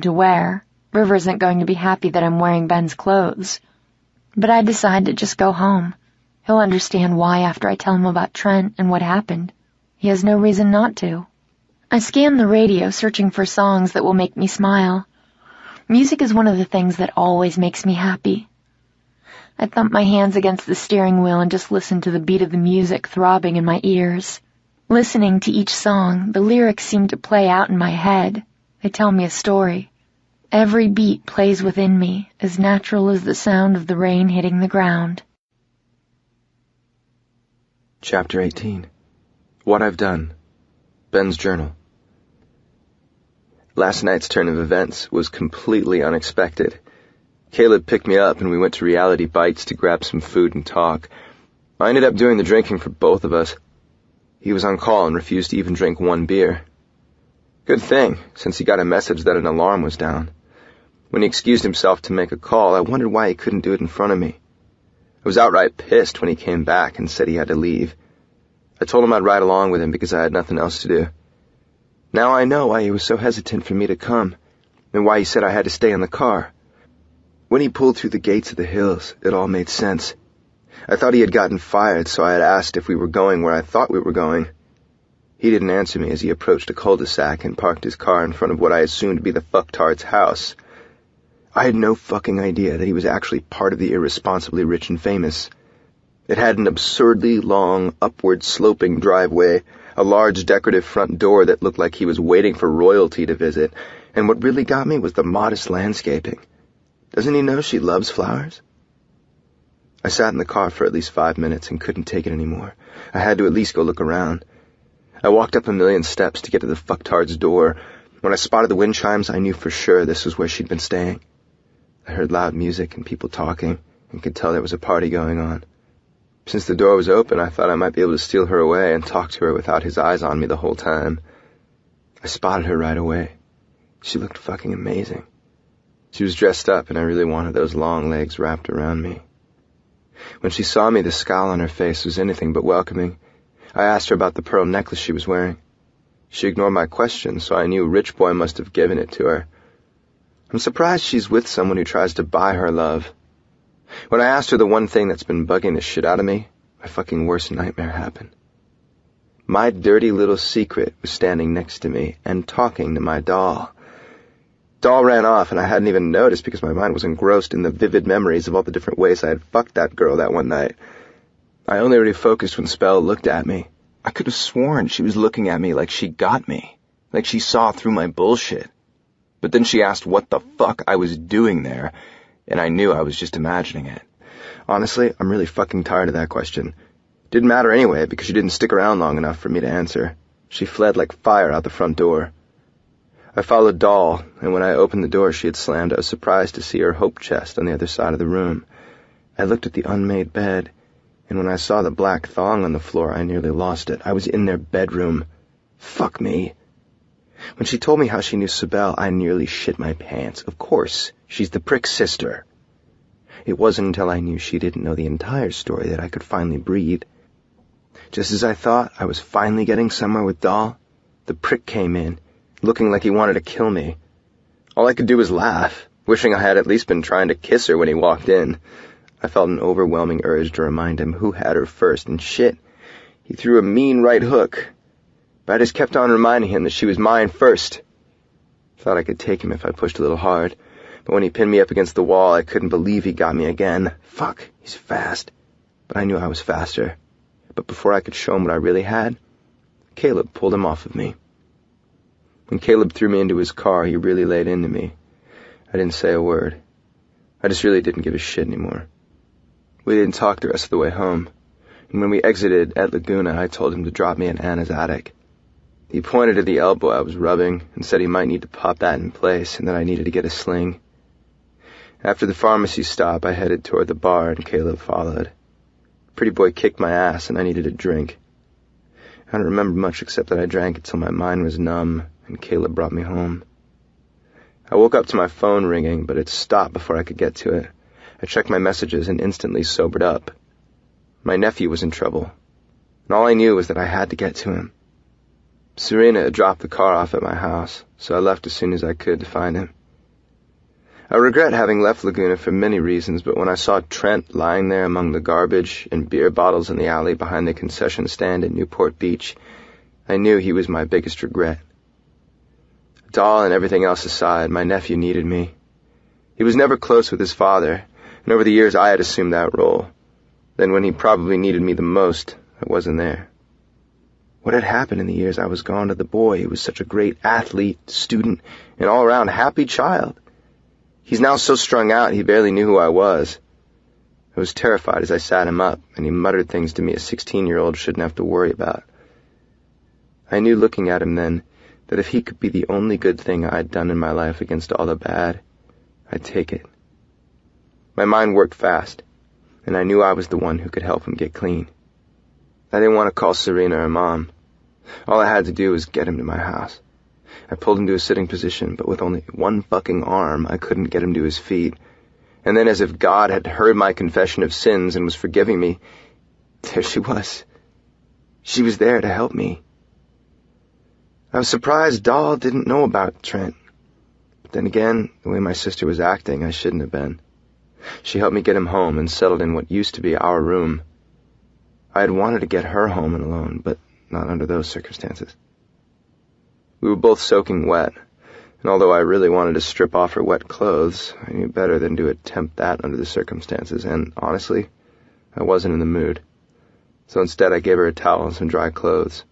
to wear. River isn't going to be happy that I'm wearing Ben's clothes. But I decide to just go home. He'll understand why after I tell him about Trent and what happened. He has no reason not to. I scan the radio, searching for songs that will make me smile. Music is one of the things that always makes me happy. I thump my hands against the steering wheel and just listen to the beat of the music throbbing in my ears. Listening to each song, the lyrics seem to play out in my head. They tell me a story. Every beat plays within me, as natural as the sound of the rain hitting the ground. Chapter 18. What I've Done. Ben's Journal. Last night's turn of events was completely unexpected. Caleb picked me up and we went to Reality Bites to grab some food and talk. I ended up doing the drinking for both of us. He was on call and refused to even drink one beer. Good thing, since he got a message that an alarm was down. When he excused himself to make a call, I wondered why he couldn't do it in front of me. I was outright pissed when he came back and said he had to leave. I told him I'd ride along with him because I had nothing else to do. Now I know why he was so hesitant for me to come, and why he said I had to stay in the car. When he pulled through the gates of the hills, it all made sense. I thought he had gotten fired, so I had asked if we were going where I thought we were going. He didn't answer me as he approached a cul-de-sac and parked his car in front of what I assumed to be the fucktard's house. I had no fucking idea that he was actually part of the irresponsibly rich and famous. It had an absurdly long, upward-sloping driveway, a large decorative front door that looked like he was waiting for royalty to visit, and what really got me was the modest landscaping. Doesn't he know she loves flowers? I sat in the car for at least 5 minutes and couldn't take it anymore. I had to at least go look around. I walked up a million steps to get to the fucktard's door. When I spotted the wind chimes, I knew for sure this was where she'd been staying. I heard loud music and people talking, and could tell there was a party going on. Since the door was open, I thought I might be able to steal her away and talk to her without his eyes on me the whole time. I spotted her right away. She looked fucking amazing. She was dressed up, and I really wanted those long legs wrapped around me. When she saw me, the scowl on her face was anything but welcoming. I asked her about the pearl necklace she was wearing. She ignored my question, so I knew Rich Boy must have given it to her. I'm surprised she's with someone who tries to buy her love. When I asked her the one thing that's been bugging the shit out of me, my fucking worst nightmare happened. My dirty little secret was standing next to me and talking to my doll. Doll ran off, and I hadn't even noticed because my mind was engrossed in the vivid memories of all the different ways I had fucked that girl that one night. I only refocused when Spell looked at me. I could have sworn she was looking at me like she got me, like she saw through my bullshit. But then she asked what the fuck I was doing there, and I knew I was just imagining it. Honestly, I'm really fucking tired of that question. Didn't matter anyway, because she didn't stick around long enough for me to answer. She fled like fire out the front door. I followed Doll, and when I opened the door she had slammed, I was surprised to see her hope chest on the other side of the room. I looked at the unmade bed, and when I saw the black thong on the floor, I nearly lost it. I was in their bedroom. Fuck me. When she told me how she knew Sibel, I nearly shit my pants. Of course, she's the prick's sister. It wasn't until I knew she didn't know the entire story that I could finally breathe. Just as I thought I was finally getting somewhere with Doll, the prick came in, looking like he wanted to kill me. All I could do was laugh, wishing I had at least been trying to kiss her when he walked in. I felt an overwhelming urge to remind him who had her first, and shit, he threw a mean right hook. But I just kept on reminding him that she was mine first. Thought I could take him if I pushed a little hard, but when he pinned me up against the wall, I couldn't believe he got me again. Fuck, he's fast. But I knew I was faster. But before I could show him what I really had, Caleb pulled him off of me. When Caleb threw me into his car, he really laid into me. I didn't say a word. I just really didn't give a shit anymore. We didn't talk the rest of the way home, and when we exited at Laguna, I told him to drop me in Anna's attic. He pointed to the elbow I was rubbing and said he might need to pop that in place and that I needed to get a sling. After the pharmacy stop, I headed toward the bar and Caleb followed. Pretty boy kicked my ass and I needed a drink. I don't remember much except that I drank it till my mind was numb and Caleb brought me home. I woke up to my phone ringing, but it stopped before I could get to it. I checked my messages and instantly sobered up. My nephew was in trouble, and all I knew was that I had to get to him. Serena had dropped the car off at my house, so I left as soon as I could to find him. I regret having left Laguna for many reasons, but when I saw Trent lying there among the garbage and beer bottles in the alley behind the concession stand at Newport Beach, I knew he was my biggest regret. Doll and everything else aside, my nephew needed me. He was never close with his father, and over the years I had assumed that role. Then when he probably needed me the most, I wasn't there. What had happened in the years I was gone to the boy who was such a great athlete, student, and all-around happy child? He's now so strung out he barely knew who I was. I was terrified as I sat him up, and he muttered things to me a 16-year-old shouldn't have to worry about. I knew looking at him then that if he could be the only good thing I'd done in my life against all the bad, I'd take it. My mind worked fast, and I knew I was the one who could help him get clean. I didn't want to call Serena or Mom. All I had to do was get him to my house. I pulled him to a sitting position, but with only one fucking arm, I couldn't get him to his feet. And then, as if God had heard my confession of sins and was forgiving me, there she was. She was there to help me. I was surprised Doll didn't know about Trent. But then again, the way my sister was acting, I shouldn't have been. She helped me get him home and settled in what used to be our room. I had wanted to get her home and alone, but not under those circumstances. We were both soaking wet, and although I really wanted to strip off her wet clothes, I knew better than to attempt that under the circumstances, and honestly, I wasn't in the mood. So instead I gave her a towel and some dry clothes.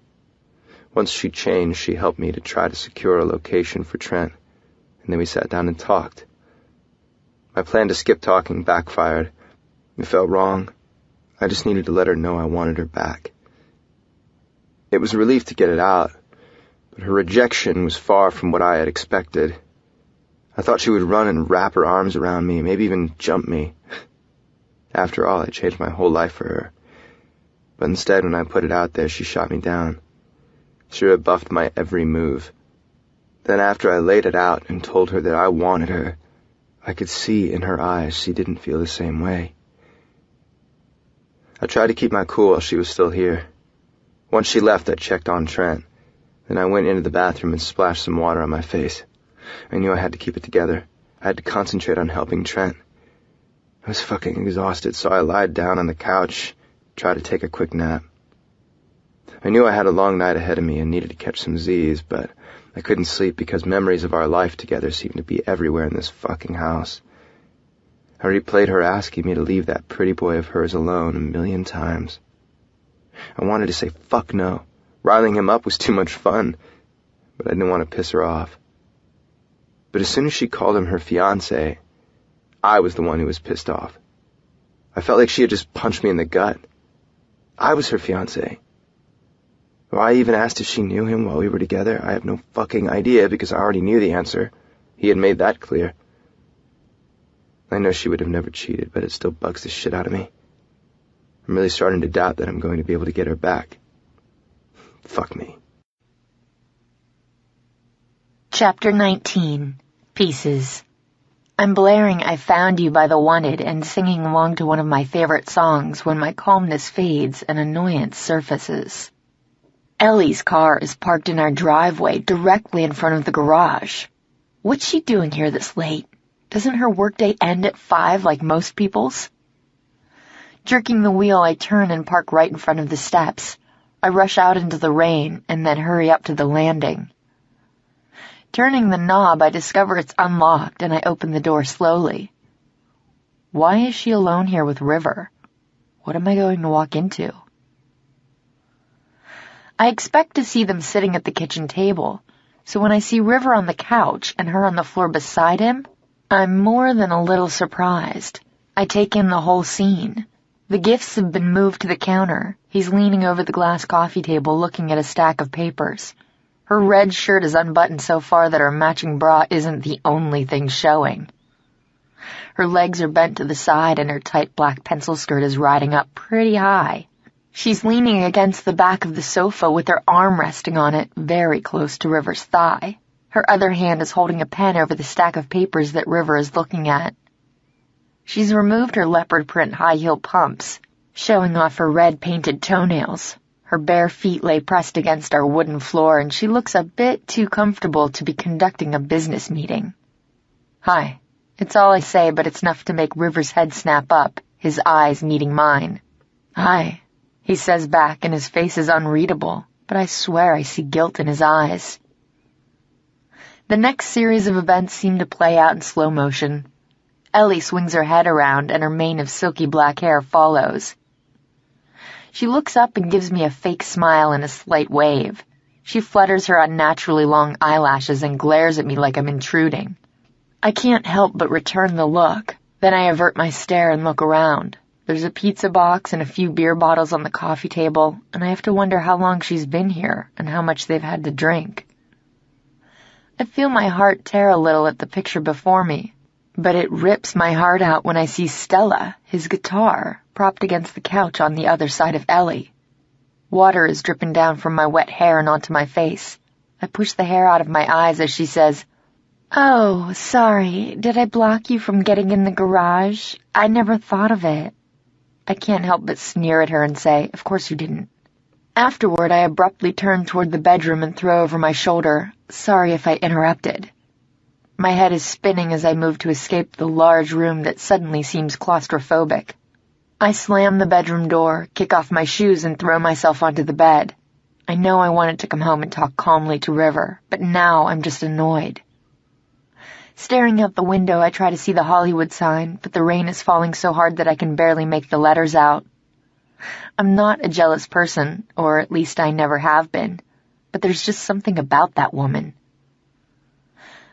Once she changed, she helped me to try to secure a location for Trent, and then we sat down and talked. My plan to skip talking backfired. It felt wrong. I just needed to let her know I wanted her back. It was a relief to get it out, but her rejection was far from what I had expected. I thought she would run and wrap her arms around me, maybe even jump me. After all, I changed my whole life for her. But instead, when I put it out there, she shot me down. She rebuffed my every move. Then after I laid it out and told her that I wanted her, I could see in her eyes she didn't feel the same way. I tried to keep my cool while she was still here. Once she left, I checked on Trent. Then I went into the bathroom and splashed some water on my face. I knew I had to keep it together. I had to concentrate on helping Trent. I was fucking exhausted, so I lied down on the couch, tried to take a quick nap. I knew I had a long night ahead of me and needed to catch some Z's, but I couldn't sleep because memories of our life together seemed to be everywhere in this fucking house. I replayed her asking me to leave that pretty boy of hers alone 1,000,000 times. I wanted to say fuck no. Riling him up was too much fun, but I didn't want to piss her off. But as soon as she called him her fiancé, I was the one who was pissed off. I felt like she had just punched me in the gut. I was her fiancé. Why I even asked if she knew him while we were together, I have no fucking idea because I already knew the answer. He had made that clear. I know she would have never cheated, but it still bugs the shit out of me. I'm really starting to doubt that I'm going to be able to get her back. Fuck me. Chapter 19. Pieces. I'm blaring I Found You by The Wanted and singing along to one of my favorite songs when my calmness fades and annoyance surfaces. Ellie's car is parked in our driveway directly in front of the garage. What's she doing here this late? Doesn't her workday end at 5 like most people's? Jerking the wheel, I turn and park right in front of the steps. I rush out into the rain and then hurry up to the landing. Turning the knob, I discover it's unlocked and I open the door slowly. Why is she alone here with River? What am I going to walk into? I expect to see them sitting at the kitchen table, so when I see River on the couch and her on the floor beside him, I'm more than a little surprised. I take in the whole scene. The gifts have been moved to the counter. He's leaning over the glass coffee table looking at a stack of papers. Her red shirt is unbuttoned so far that her matching bra isn't the only thing showing. Her legs are bent to the side and her tight black pencil skirt is riding up pretty high. She's leaning against the back of the sofa with her arm resting on it, very close to River's thigh. Her other hand is holding a pen over the stack of papers that River is looking at. She's removed her leopard print high-heel pumps, showing off her red-painted toenails. Her bare feet lay pressed against our wooden floor, and she looks a bit too comfortable to be conducting a business meeting. "Hi," It's all I say, but it's enough to make River's head snap up, his eyes meeting mine. "Hi," he says back, and his face is unreadable, but I swear I see guilt in his eyes. The next series of events seem to play out in slow motion. Ellie swings her head around, and her mane of silky black hair follows. She looks up and gives me a fake smile and a slight wave. She flutters her unnaturally long eyelashes and glares at me like I'm intruding. I can't help but return the look. Then I avert my stare and look around. There's a pizza box and a few beer bottles on the coffee table, and I have to wonder how long she's been here and how much they've had to drink. I feel my heart tear a little at the picture before me, but it rips my heart out when I see Stella, his guitar, propped against the couch on the other side of Ellie. Water is dripping down from my wet hair and onto my face. I push the hair out of my eyes as she says, "Oh, sorry, did I block you from getting in the garage? I never thought of it." I can't help but sneer at her and say, "Of course you didn't." Afterward, I abruptly turn toward the bedroom and throw over my shoulder, "Sorry if I interrupted." My head is spinning as I move to escape the large room that suddenly seems claustrophobic. I slam the bedroom door, kick off my shoes, and throw myself onto the bed. I know I wanted to come home and talk calmly to River, but now I'm just annoyed. Staring out the window, I try to see the Hollywood sign, but the rain is falling so hard that I can barely make the letters out. I'm not a jealous person, or at least I never have been, but there's just something about that woman.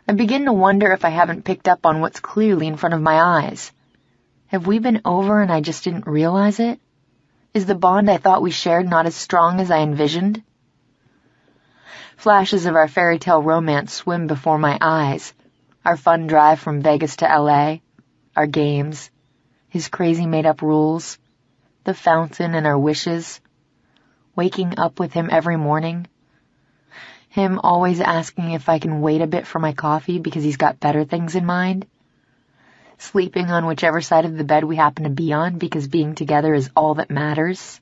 I begin to wonder if I haven't picked up on what's clearly in front of my eyes. Have we been over and I just didn't realize it? Is the bond I thought we shared not as strong as I envisioned? Flashes of our fairy tale romance swim before my eyes. Our fun drive from Vegas to LA, our games, his crazy made-up rules, the fountain and our wishes, waking up with him every morning, him always asking if I can wait a bit for my coffee because he's got better things in mind, sleeping on whichever side of the bed we happen to be on because being together is all that matters.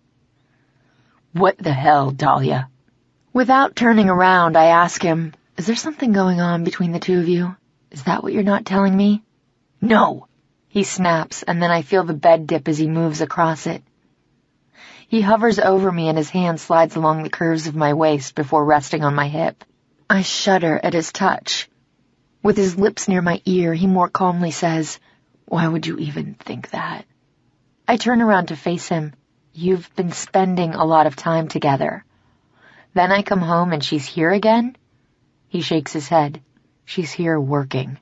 What the hell, Dahlia? Without turning around, I ask him, "Is there something going on between the two of you? Is that what you're not telling me?" "No!" He snaps, and then I feel the bed dip as he moves across it. He hovers over me and his hand slides along the curves of my waist before resting on my hip. I shudder at his touch. With his lips near my ear, he more calmly says, "Why would you even think that?" I turn around to face him. "You've been spending a lot of time together. Then I come home and she's here again?" He shakes his head. "She's here working."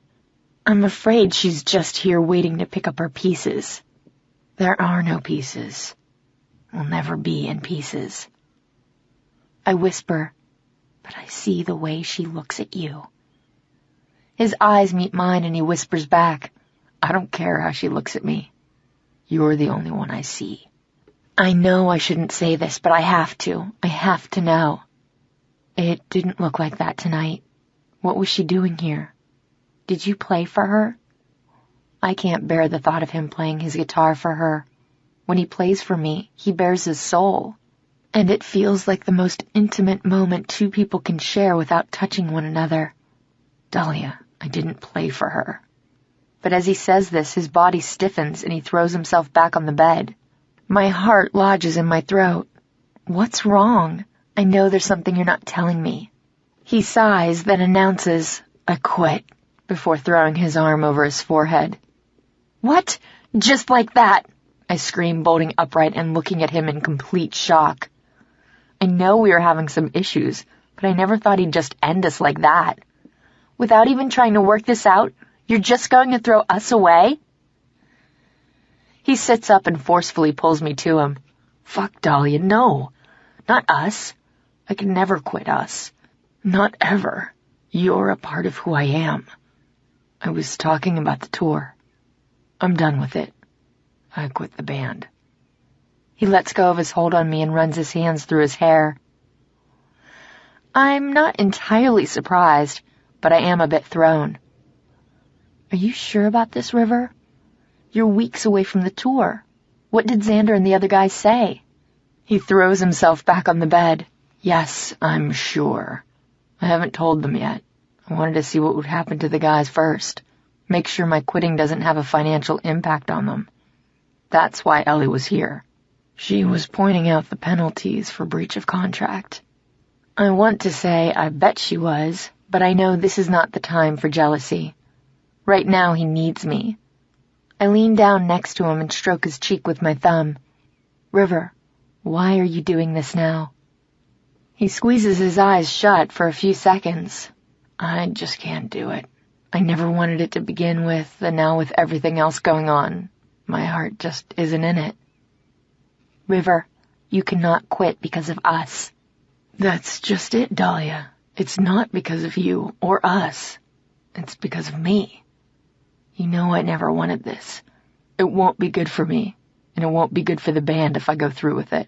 "I'm afraid she's just here waiting to pick up her pieces." "There are no pieces. We'll never be in pieces." I whisper, "But I see the way she looks at you." His eyes meet mine and he whispers back, "I don't care how she looks at me. You're the only one I see." I know I shouldn't say this, but I have to. I have to know. It didn't look like that tonight. What was she doing here? Did you play for her? I can't bear the thought of him playing his guitar for her. When he plays for me, he bears his soul. And it feels like the most intimate moment two people can share without touching one another. "Dahlia, I didn't play for her." But as he says this, his body stiffens and he throws himself back on the bed. My heart lodges in my throat. What's wrong? I know there's something you're not telling me. He sighs, then announces, "I quit," before throwing his arm over his forehead. "What? Just like that?" I scream, bolting upright and looking at him in complete shock. I know we were having some issues, but I never thought he'd just end us like that. Without even trying to work this out, you're just going to throw us away? He sits up and forcefully pulls me to him. "Fuck, Dahlia, no. Not us. I can never quit us. Not ever. You're a part of who I am. I was talking about the tour. I'm done with it. I quit the band." He lets go of his hold on me and runs his hands through his hair. I'm not entirely surprised, but I am a bit thrown. "Are you sure about this, River? You're weeks away from the tour. What did Xander and the other guys say?" He throws himself back on the bed. "Yes, I'm sure. I haven't told them yet. I wanted to see what would happen to the guys first. Make sure my quitting doesn't have a financial impact on them. That's why Ellie was here. She was pointing out the penalties for breach of contract. I want to say I bet she was, but I know this is not the time for jealousy. Right now he needs me. I lean down next to him and stroke his cheek with my thumb. River, why are you doing this now? He squeezes his eyes shut for a few seconds. I just can't do it. I never wanted it to begin with, and now with everything else going on, my heart just isn't in it. River, you cannot quit because of us. That's just it, Dahlia. It's not because of you or us. It's because of me. You know I never wanted this. It won't be good for me, and it won't be good for the band if I go through with it.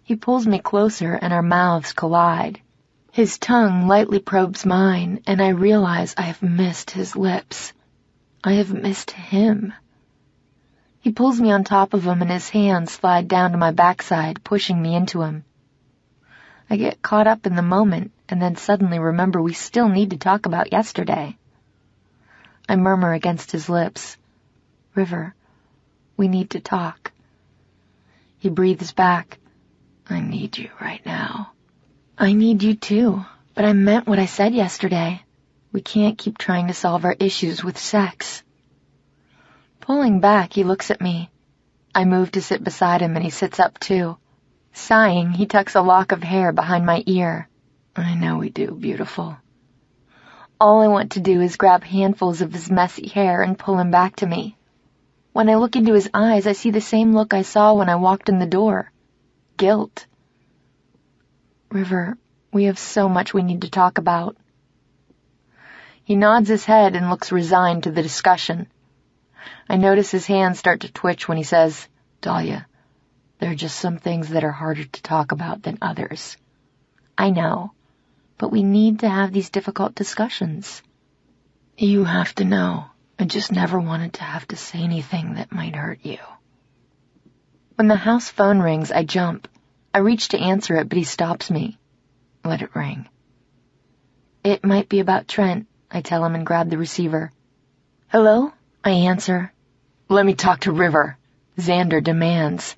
He pulls me closer and our mouths collide. His tongue lightly probes mine, and I realize I have missed his lips. I have missed him. He pulls me on top of him and his hands slide down to my backside, pushing me into him. I get caught up in the moment and then suddenly remember we still need to talk about yesterday. I murmur against his lips, River, we need to talk. He breathes back, I need you right now. I need you too, but I meant what I said yesterday. We can't keep trying to solve our issues with sex. Pulling back, he looks at me. I move to sit beside him and he sits up too. Sighing, he tucks a lock of hair behind my ear. I know we do, beautiful. All I want to do is grab handfuls of his messy hair and pull him back to me. When I look into his eyes, I see the same look I saw when I walked in the door. Guilt. River, we have so much we need to talk about. He nods his head and looks resigned to the discussion. I notice his hands start to twitch when he says, Dahlia, there are just some things that are harder to talk about than others. I know, but we need to have these difficult discussions. You have to know, I just never wanted to have to say anything that might hurt you. When the house phone rings, I jump. I reach to answer it, but he stops me. Let it ring. It might be about Trent, I tell him and grab the receiver. Hello? I answer. Let me talk to River, Xander demands.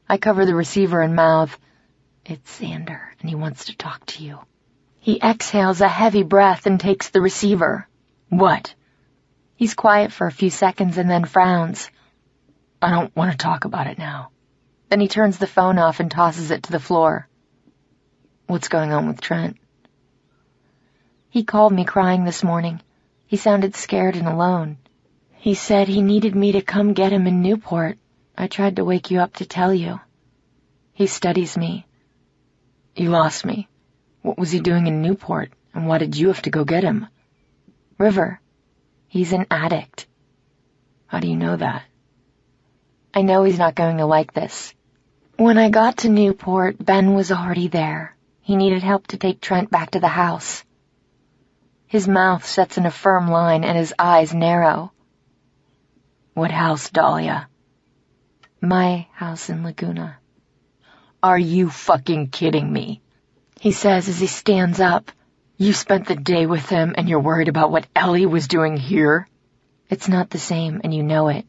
I cover the receiver and mouth. It's Xander, and he wants to talk to you. He exhales a heavy breath and takes the receiver. What? He's quiet for a few seconds and then frowns. I don't want to talk about it now. Then he turns the phone off and tosses it to the floor. What's going on with Trent? He called me crying this morning. He sounded scared and alone. He said he needed me to come get him in Newport. I tried to wake you up to tell you. He studies me. He lost me. What was he doing in Newport, and why did you have to go get him? River. He's an addict. How do you know that? I know he's not going to like this. When I got to Newport, Ben was already there. He needed help to take Trent back to the house. His mouth sets in a firm line and his eyes narrow. What house, Dahlia? My house in Laguna. Are you fucking kidding me? He says as he stands up. You spent the day with him and you're worried about what Ellie was doing here? It's not the same and you know it.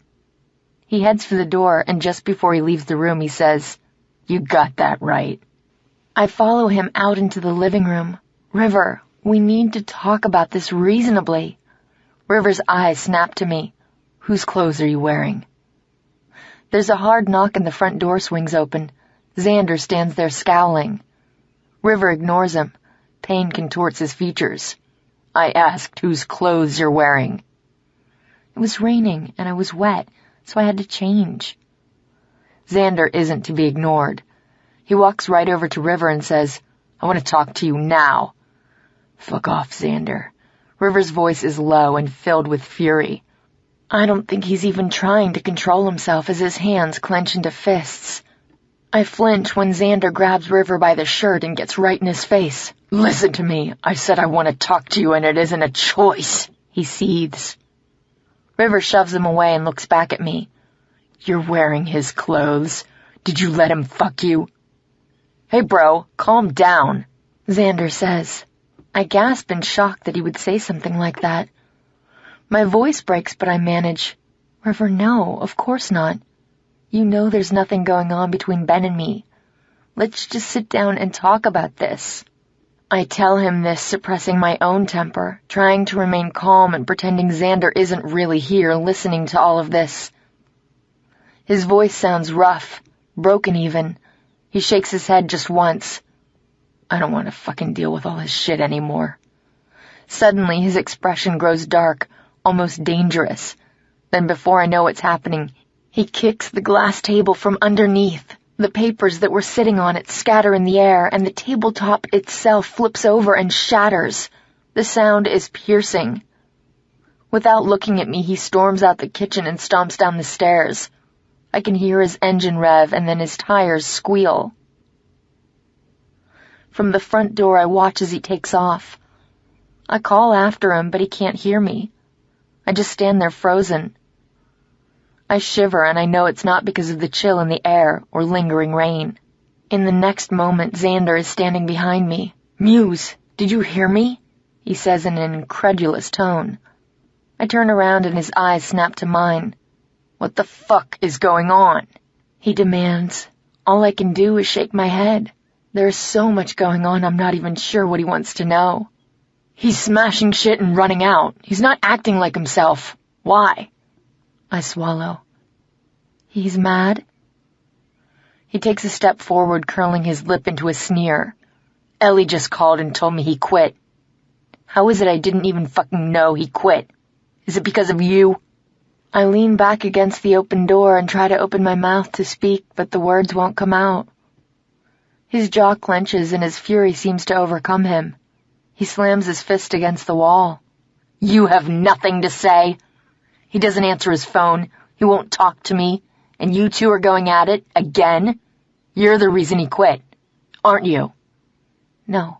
He heads for the door and just before he leaves the room he says, You got that right. I follow him out into the living room. River, we need to talk about this reasonably. River's eyes snap to me. Whose clothes are you wearing? There's a hard knock and the front door swings open. Xander stands there scowling. River ignores him. Pain contorts his features. I asked whose clothes you're wearing. It was raining and I was wet, so I had to change. Xander isn't to be ignored. He walks right over to River and says, I want to talk to you now. Fuck off, Xander. River's voice is low and filled with fury. I don't think he's even trying to control himself as his hands clench into fists. I flinch when Xander grabs River by the shirt and gets right in his face. Listen to me. I said I want to talk to you and it isn't a choice. He seethes. River shoves him away and looks back at me. You're wearing his clothes. Did you let him fuck you? Hey, bro, calm down, Xander says. I gasp in shock that he would say something like that. My voice breaks, but I manage. River, no, of course not. You know there's nothing going on between Ben and me. Let's just sit down and talk about this. I tell him this, suppressing my own temper, trying to remain calm and pretending Xander isn't really here listening to all of this. His voice sounds rough, broken even. He shakes his head just once. I don't want to fucking deal with all this shit anymore. Suddenly, his expression grows dark, almost dangerous. Then before I know what's happening, he kicks the glass table from underneath. The papers that were sitting on it scatter in the air, and the tabletop itself flips over and shatters. The sound is piercing. Without looking at me, he storms out the kitchen and stomps down the stairs. I can hear his engine rev and then his tires squeal. From the front door, I watch as he takes off. I call after him, but he can't hear me. I just stand there frozen. I shiver, and I know it's not because of the chill in the air or lingering rain. In the next moment, Xander is standing behind me. "Muse, did you hear me?" he says in an incredulous tone. I turn around and his eyes snap to mine. "What the fuck is going on?" he demands. All I can do is shake my head. There is so much going on, I'm not even sure what he wants to know. "He's smashing shit and running out. He's not acting like himself. Why?" I swallow. He's mad? He takes a step forward, curling his lip into a sneer. "Ellie just called and told me he quit. How is it I didn't even fucking know he quit? Is it because of you?" I lean back against the open door and try to open my mouth to speak, but the words won't come out. His jaw clenches and his fury seems to overcome him. He slams his fist against the wall. "You have nothing to say. He doesn't answer his phone. He won't talk to me. And you two are going at it again? You're the reason he quit, aren't you?" No,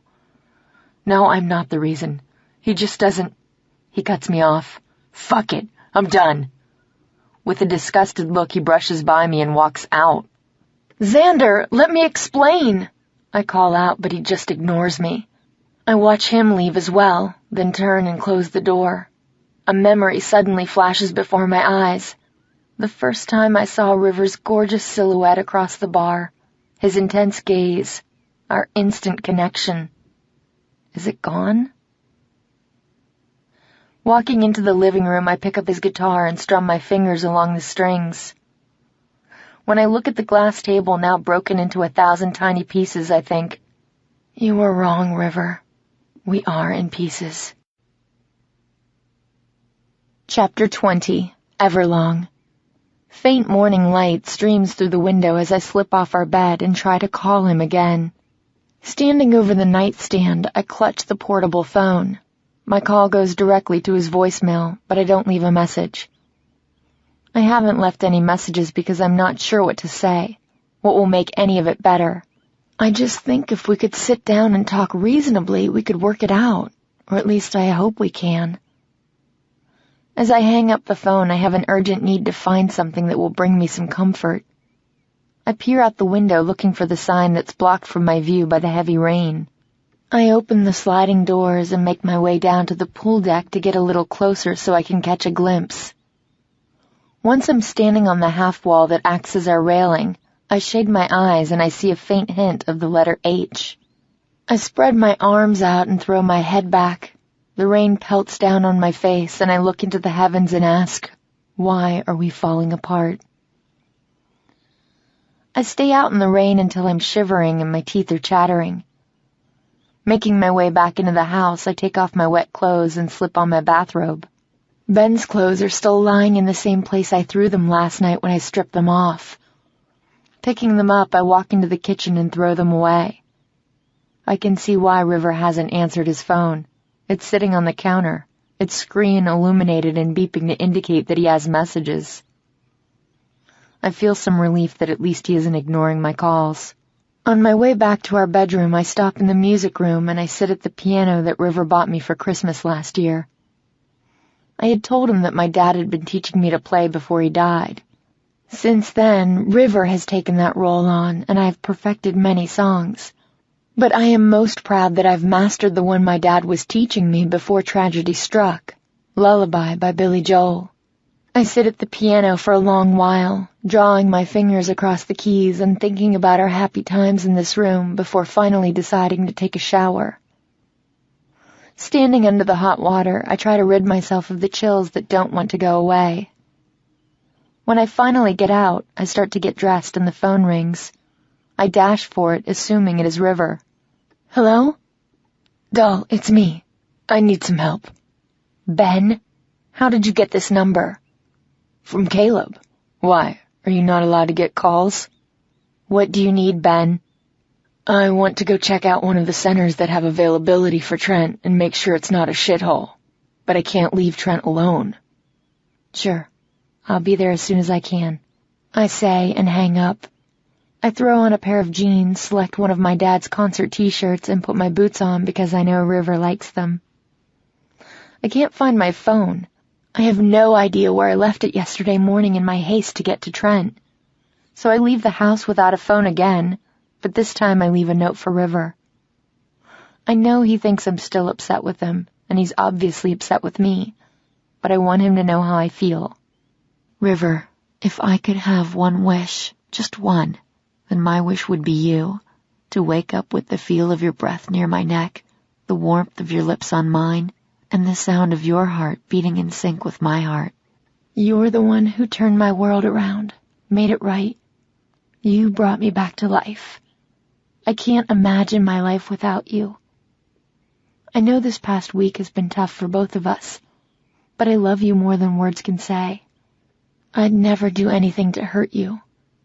I'm not the reason. He just doesn't. He cuts me off. "Fuck it, I'm done." With a disgusted look, he brushes by me and walks out. "Xander, let me explain," I call out, but he just ignores me. I watch him leave as well, then turn and close the door. A memory suddenly flashes before my eyes. The first time I saw River's gorgeous silhouette across the bar, his intense gaze, our instant connection. Is it gone? Walking into the living room, I pick up his guitar and strum my fingers along the strings. When I look at the glass table now broken into 1,000 tiny pieces, I think, "You were wrong, River. We are in pieces." Chapter 20. Everlong. Faint morning light streams through the window as I slip off our bed and try to call him again. Standing over the nightstand, I clutch the portable phone. My call goes directly to his voicemail, but I don't leave a message. I haven't left any messages because I'm not sure what to say, what will make any of it better. I just think if we could sit down and talk reasonably, we could work it out, or at least I hope we can. As I hang up the phone, I have an urgent need to find something that will bring me some comfort. I peer out the window looking for the sign that's blocked from my view by the heavy rain. I open the sliding doors and make my way down to the pool deck to get a little closer so I can catch a glimpse. Once I'm standing on the half wall that acts as our railing, I shade my eyes and I see a faint hint of the letter H. I spread my arms out and throw my head back. The rain pelts down on my face, and I look into the heavens and ask, why are we falling apart? I stay out in the rain until I'm shivering and my teeth are chattering. Making my way back into the house, I take off my wet clothes and slip on my bathrobe. Ben's clothes are still lying in the same place I threw them last night when I stripped them off. Picking them up, I walk into the kitchen and throw them away. I can see why River hasn't answered his phone. It's sitting on the counter, its screen illuminated and beeping to indicate that he has messages. I feel some relief that at least he isn't ignoring my calls. On my way back to our bedroom, I stop in the music room and I sit at the piano that River bought me for Christmas last year. I had told him that my dad had been teaching me to play before he died. Since then, River has taken that role on, and I've perfected many songs. But I am most proud that I've mastered the one my dad was teaching me before tragedy struck, Lullaby by Billy Joel. I sit at the piano for a long while, drawing my fingers across the keys and thinking about our happy times in this room before finally deciding to take a shower. Standing under the hot water, I try to rid myself of the chills that don't want to go away. When I finally get out, I start to get dressed and the phone rings. I dash for it, assuming it is River. Hello? Doll, it's me. I need some help. Ben? How did you get this number? From Caleb. Why, are you not allowed to get calls? What do you need, Ben? I want to go check out one of the centers that have availability for Trent and make sure it's not a shithole. But I can't leave Trent alone. Sure. I'll be there as soon as I can. I say and hang up. I throw on a pair of jeans, select one of my dad's concert t-shirts, and put my boots on because I know River likes them. I can't find my phone. I have no idea where I left it yesterday morning in my haste to get to Trent. So I leave the house without a phone again, but this time I leave a note for River. I know he thinks I'm still upset with him, and he's obviously upset with me, but I want him to know how I feel. River, if I could have one wish, just one, then my wish would be you, to wake up with the feel of your breath near my neck, the warmth of your lips on mine, and the sound of your heart beating in sync with my heart. You're the one who turned my world around, made it right. You brought me back to life. I can't imagine my life without you. I know this past week has been tough for both of us, but I love you more than words can say. I'd never do anything to hurt you,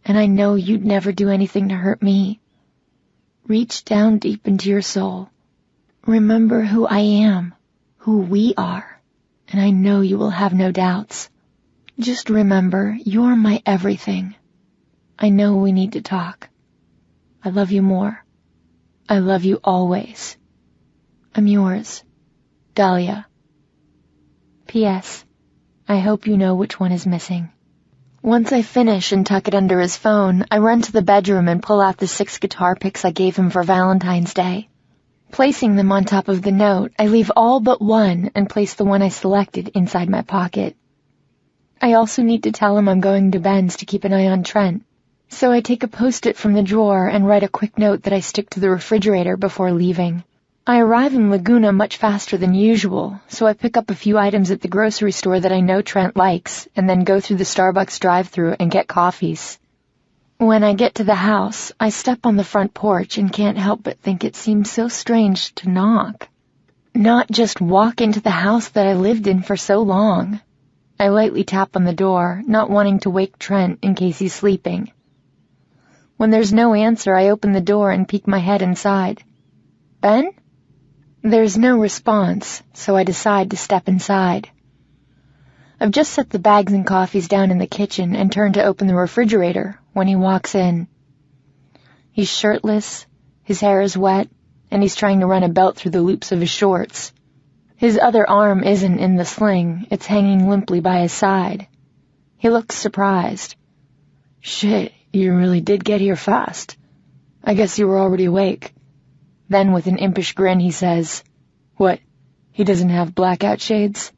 and I know you'd never do anything to hurt me. Reach down deep into your soul. Remember who I am, who we are, and I know you will have no doubts. Just remember, you're my everything. I know we need to talk. I love you more. I love you always. I'm yours, Dahlia. P.S. I hope you know which one is missing. Once I finish and tuck it under his phone, I run to the bedroom and pull out the 6 guitar picks I gave him for Valentine's Day. Placing them on top of the note, I leave all but one and place the one I selected inside my pocket. I also need to tell him I'm going to Ben's to keep an eye on Trent. So I take a Post-it from the drawer and write a quick note that I stick to the refrigerator before leaving. I arrive in Laguna much faster than usual, so I pick up a few items at the grocery store that I know Trent likes, and then go through the Starbucks drive-thru and get coffees. When I get to the house, I step on the front porch and can't help but think it seems so strange to knock. Not just walk into the house that I lived in for so long. I lightly tap on the door, not wanting to wake Trent in case he's sleeping. When there's no answer, I open the door and peek my head inside. Ben? There's no response, so I decide to step inside. I've just set the bags and coffees down in the kitchen and turn to open the refrigerator when he walks in. He's shirtless, his hair is wet, and he's trying to run a belt through the loops of his shorts. His other arm isn't in the sling, it's hanging limply by his side. He looks surprised. Shit, you really did get here fast. I guess you were already awake. Then with an impish grin he says, What, he doesn't have blackout shades?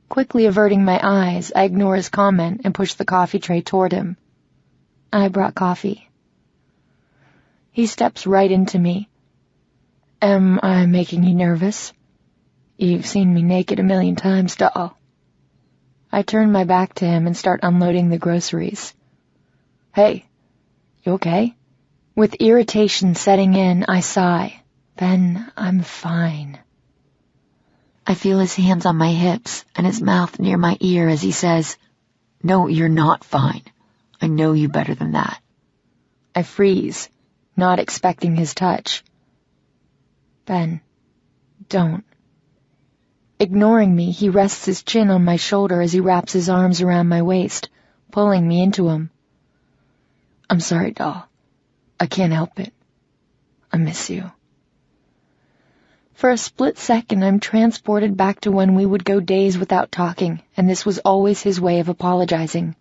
Quickly averting my eyes, I ignore his comment and push the coffee tray toward him. I brought coffee. He steps right into me. Am I making you nervous? You've seen me naked 1,000,000 times, doll. I turn my back to him and start unloading the groceries. Hey, you okay? With irritation setting in, I sigh. Ben, I'm fine. I feel his hands on my hips and his mouth near my ear as he says, No, you're not fine. I know you better than that. I freeze, not expecting his touch. Ben, don't. Ignoring me, he rests his chin on my shoulder as he wraps his arms around my waist, pulling me into him. I'm sorry, doll. I can't help it. I miss you. For a split second, I'm transported back to when we would go days without talking, and this was always his way of apologizing.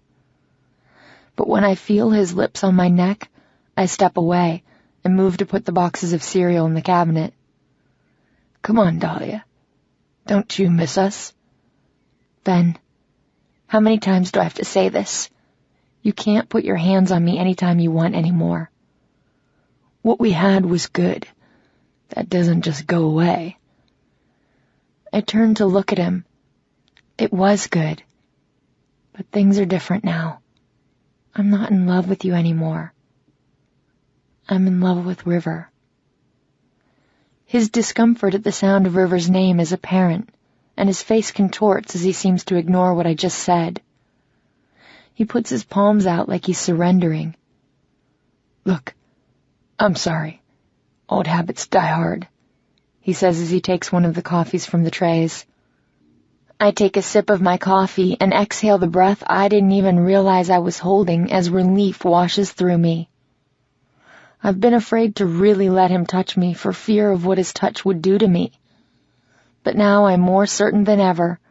But when I feel his lips on my neck, I step away and move to put the boxes of cereal in the cabinet. Come on, Dahlia. Don't you miss us? Ben, how many times do I have to say this? You can't put your hands on me anytime you want anymore. What we had was good. That doesn't just go away. I turned to look at him. It was good. But things are different now. I'm not in love with you anymore. I'm in love with River. His discomfort at the sound of River's name is apparent, and his face contorts as he seems to ignore what I just said. He puts his palms out like he's surrendering. Look, I'm sorry. Old habits die hard, he says as he takes one of the coffees from the trays. I take a sip of my coffee and exhale the breath I didn't even realize I was holding as relief washes through me. I've been afraid to really let him touch me for fear of what his touch would do to me. But now I'm more certain than ever.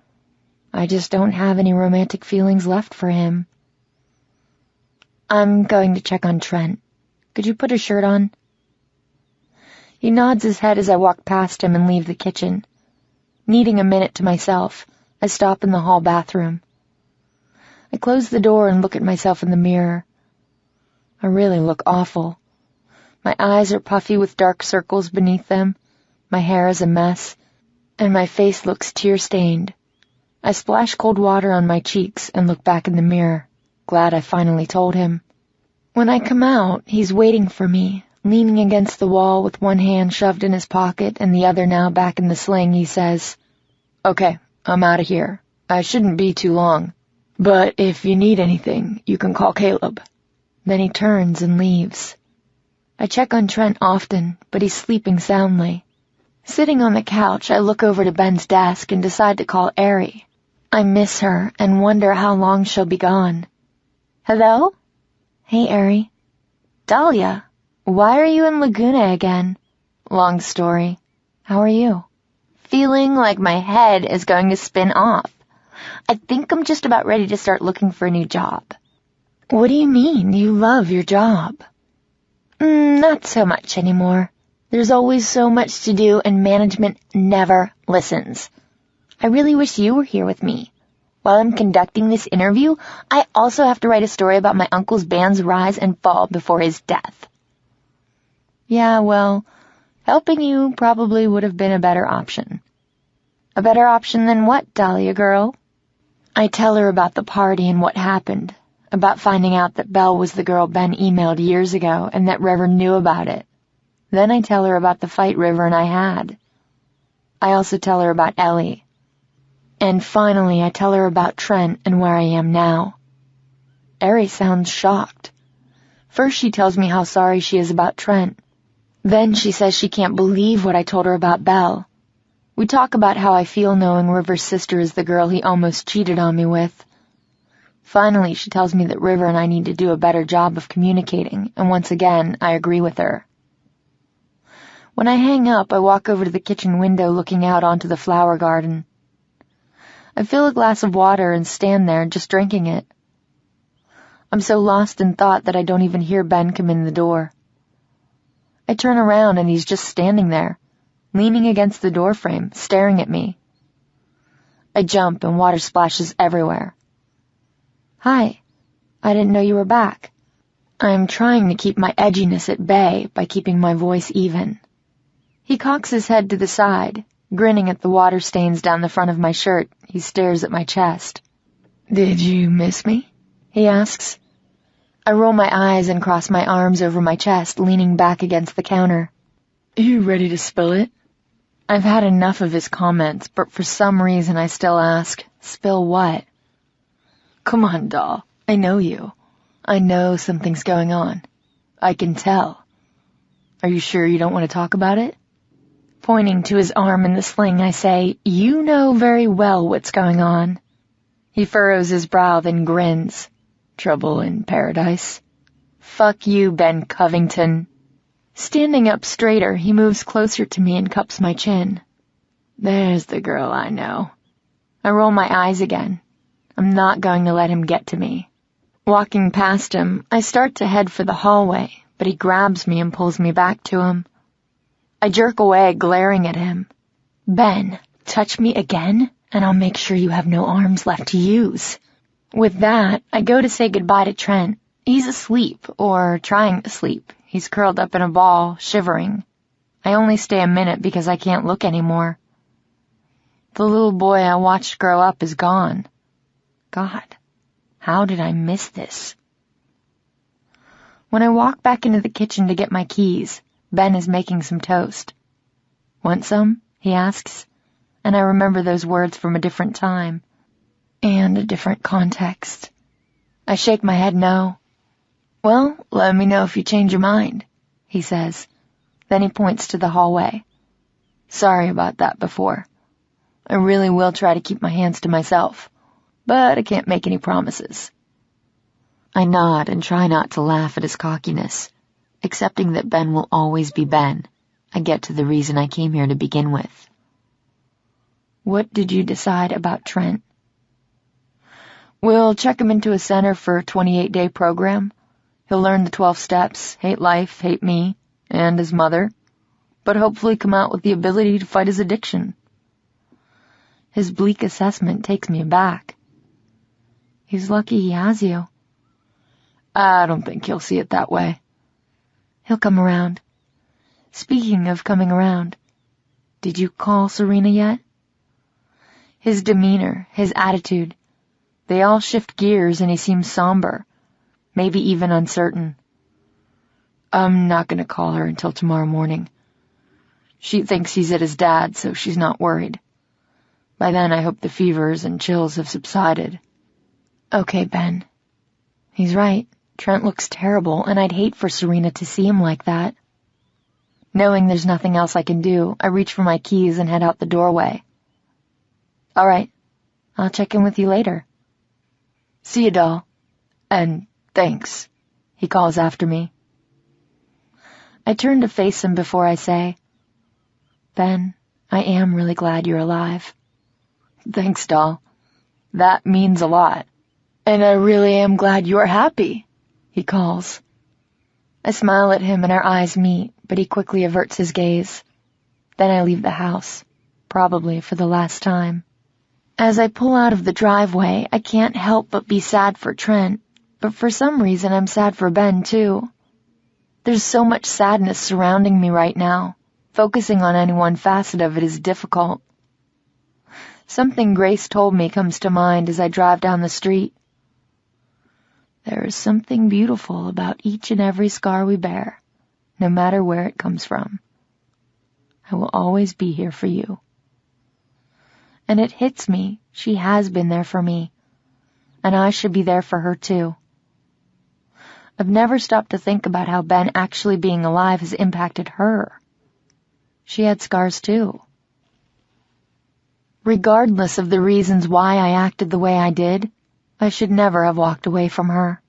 I just don't have any romantic feelings left for him. I'm going to check on Trent. Could you put a shirt on? He nods his head as I walk past him and leave the kitchen. Needing a minute to myself, I stop in the hall bathroom. I close the door and look at myself in the mirror. I really look awful. My eyes are puffy with dark circles beneath them, my hair is a mess, and my face looks tear-stained. I splash cold water on my cheeks and look back in the mirror, glad I finally told him. When I come out, he's waiting for me, leaning against the wall with one hand shoved in his pocket and the other now back in the sling. He says, "Okay, I'm out of here. I shouldn't be too long. But if you need anything, you can call Caleb." Then he turns and leaves. I check on Trent often, but he's sleeping soundly. Sitting on the couch, I look over to Ben's desk and decide to call Ari. I miss her and wonder how long she'll be gone. Hello? Hey, Ari. Dahlia, why are you in Laguna again? Long story. How are you? Feeling like my head is going to spin off. I think I'm just about ready to start looking for a new job. What do you mean? You love your job. Not so much anymore. There's always so much to do and management never listens. I really wish you were here with me. While I'm conducting this interview, I also have to write a story about my uncle's band's rise and fall before his death. Yeah, well, helping you probably would have been a better option. A better option than what, Dahlia girl? I tell her about the party and what happened, about finding out that Belle was the girl Ben emailed years ago and that River knew about it. Then I tell her about the fight River and I had. I also tell her about Ellie. And finally, I tell her about Trent and where I am now. Ari sounds shocked. First, she tells me how sorry she is about Trent. Then she says she can't believe what I told her about Belle. We talk about how I feel knowing River's sister is the girl he almost cheated on me with. Finally, she tells me that River and I need to do a better job of communicating, and once again, I agree with her. When I hang up, I walk over to the kitchen window looking out onto the flower garden. I fill a glass of water and stand there just drinking it. I'm so lost in thought that I don't even hear Ben come in the door. I turn around and he's just standing there, leaning against the doorframe, staring at me. I jump and water splashes everywhere. Hi, I didn't know you were back. I'm trying to keep my edginess at bay by keeping my voice even. He cocks his head to the side, grinning at the water stains down the front of my shirt. He stares at my chest. Did you miss me? He asks. I roll my eyes and cross my arms over my chest, leaning back against the counter. You ready to spill it? I've had enough of his comments, but for some reason I still ask, spill what? Come on, doll. I know you. I know something's going on. I can tell. Are you sure you don't want to talk about it? Pointing to his arm in the sling, I say, You know very well what's going on. He furrows his brow, then grins. Trouble in paradise. Fuck you, Ben Covington. Standing up straighter, he moves closer to me and cups my chin. There's the girl I know. I roll my eyes again. I'm not going to let him get to me. Walking past him, I start to head for the hallway, but he grabs me and pulls me back to him. I jerk away, glaring at him. Ben, touch me again? and I'll make sure you have no arms left to use. With that, I go to say goodbye to Trent. He's asleep, or trying to sleep. He's curled up in a ball, shivering. I only stay a minute because I can't look anymore. The little boy I watched grow up is gone. God, how did I miss this? When I walk back into the kitchen to get my keys, Ben is making some toast. Want some? He asks, and I remember those words from a different time and a different context. I shake my head no. Well, let me know if you change your mind, he says. Then he points to the hallway. Sorry about that before. I really will try to keep my hands to myself, but I can't make any promises. I nod and try not to laugh at his cockiness, accepting that Ben will always be Ben. I get to the reason I came here to begin with. What did you decide about Trent? We'll check him into a center for a 28-day program. He'll learn the 12 steps, hate life, hate me, and his mother, but hopefully come out with the ability to fight his addiction. His bleak assessment takes me aback. He's lucky he has you. I don't think he'll see it that way. He'll come around. Speaking of coming around, did you call Serena yet? His demeanor, his attitude, they all shift gears and he seems somber, maybe even uncertain. I'm not going to call her until tomorrow morning. She thinks he's at his dad's, so she's not worried. By then I hope the fevers and chills have subsided. Okay, Ben. He's right. Trent looks terrible, and I'd hate for Serena to see him like that. Knowing there's nothing else I can do, I reach for my keys and head out the doorway. All right, I'll check in with you later. See you, doll. And thanks, he calls after me. I turn to face him before I say, Ben, I am really glad you're alive. Thanks, doll. That means a lot. And I really am glad you're happy, he calls. I smile at him and our eyes meet, but he quickly averts his gaze. Then I leave the house, probably for the last time. As I pull out of the driveway, I can't help but be sad for Trent, but for some reason I'm sad for Ben too. There's so much sadness surrounding me right now. Focusing on any one facet of it is difficult. Something Grace told me comes to mind as I drive down the street. There is something beautiful about each and every scar we bear, no matter where it comes from. I will always be here for you. And it hits me, she has been there for me, and I should be there for her too. I've never stopped to think about how Ben actually being alive has impacted her. She had scars too. Regardless of the reasons why I acted the way I did, I should never have walked away from her.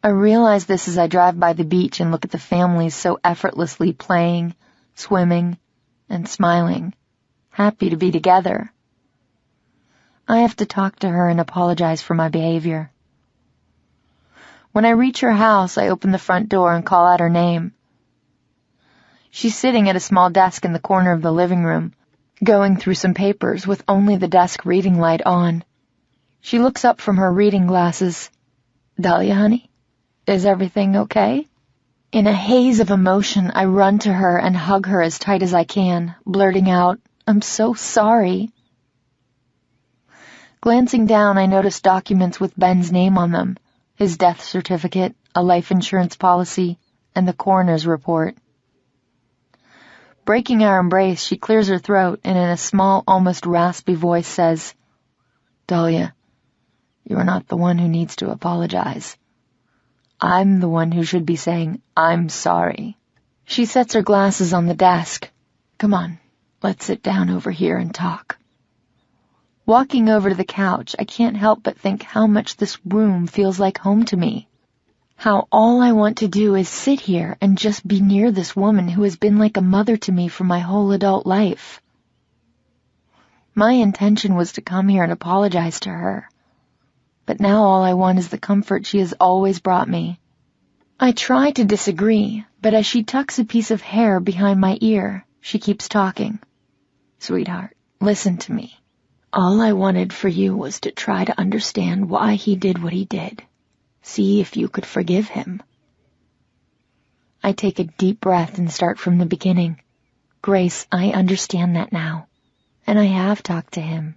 I realize this as I drive by the beach and look at the families so effortlessly playing, swimming, and smiling, happy to be together. I have to talk to her and apologize for my behavior. When I reach her house, I open the front door and call out her name. She's sitting at a small desk in the corner of the living room, going through some papers with only the desk reading light on. She looks up from her reading glasses. Dahlia, honey, is everything okay? In a haze of emotion, I run to her and hug her as tight as I can, blurting out, I'm so sorry. Glancing down, I notice documents with Ben's name on them, his death certificate, a life insurance policy, and the coroner's report. Breaking our embrace, she clears her throat and in a small, almost raspy voice says, Dahlia, you are not the one who needs to apologize. I'm the one who should be saying, I'm sorry. She sets her glasses on the desk. Come on, let's sit down over here and talk. Walking over to the couch, I can't help but think how much this room feels like home to me. How all I want to do is sit here and just be near this woman who has been like a mother to me for my whole adult life. My intention was to come here and apologize to her, but now all I want is the comfort she has always brought me. I try to disagree, but as she tucks a piece of hair behind my ear, she keeps talking. Sweetheart, listen to me. All I wanted for you was to try to understand why he did what he did. See if you could forgive him. I take a deep breath and start from the beginning. Grace, I understand that now. And I have talked to him.